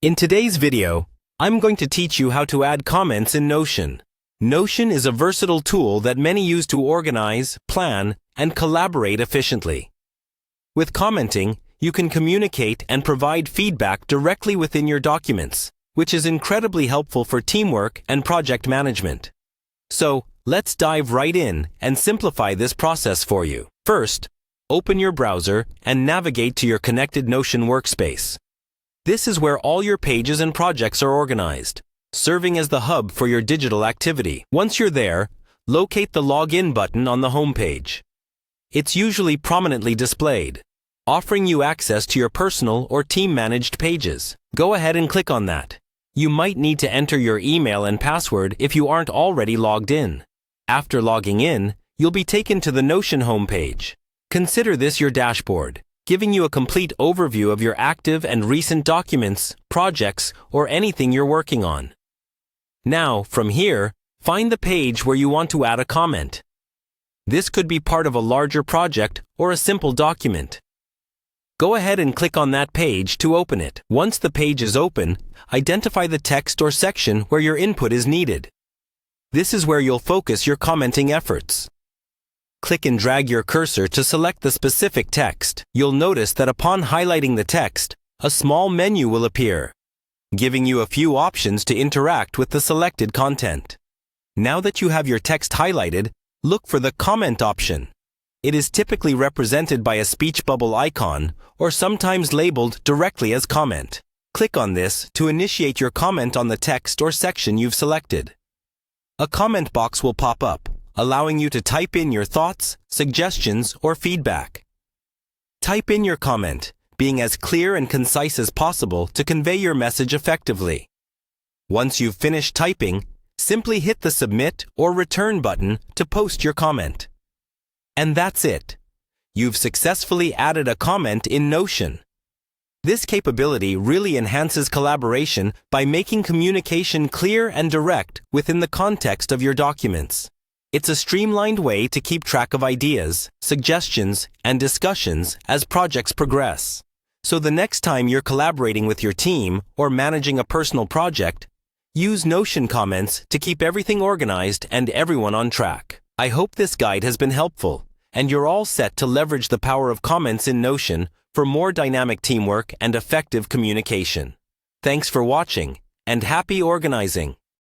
In today's video, I'm going to teach you how to add comments in Notion. Notion is a versatile tool that many use to organize, plan, and collaborate efficiently. With commenting, you can communicate and provide feedback directly within your documents, which is incredibly helpful for teamwork and project management. So, let's dive right in and simplify this process for you. First, open your browser and navigate to your connected Notion workspace. This is where all your pages and projects are organized, serving as the hub for your digital activity. Once you're there, locate the Login button on the home page. It's usually prominently displayed, offering you access to your personal or team-managed pages. Go ahead and click on that. You might need to enter your email and password if you aren't already logged in. After logging in, you'll be taken to the Notion homepage. Consider this your dashboard, giving you a complete overview of your active and recent documents, projects, or anything you're working on. Now, from here, find the page where you want to add a comment. This could be part of a larger project or a simple document. Go ahead and click on that page to open it. Once the page is open, identify the text or section where your input is needed. This is where you'll focus your commenting efforts. Click and drag your cursor to select the specific text. You'll notice that upon highlighting the text, a small menu will appear, giving you a few options to interact with the selected content. Now that you have your text highlighted, look for the comment option. It is typically represented by a speech bubble icon or sometimes labeled directly as comment. Click on this to initiate your comment on the text or section you've selected. A comment box will pop up, allowing you to type in your thoughts, suggestions, or feedback. Type in your comment, being as clear and concise as possible to convey your message effectively. Once you've finished typing, simply hit the Submit or Return button to post your comment. And that's it. You've successfully added a comment in Notion. This capability really enhances collaboration by making communication clear and direct within the context of your documents. It's a streamlined way to keep track of ideas, suggestions, and discussions as projects progress. So the next time you're collaborating with your team or managing a personal project, use Notion comments to keep everything organized and everyone on track. I hope this guide has been helpful, and you're all set to leverage the power of comments in Notion for more dynamic teamwork and effective communication. Thanks for watching, and happy organizing!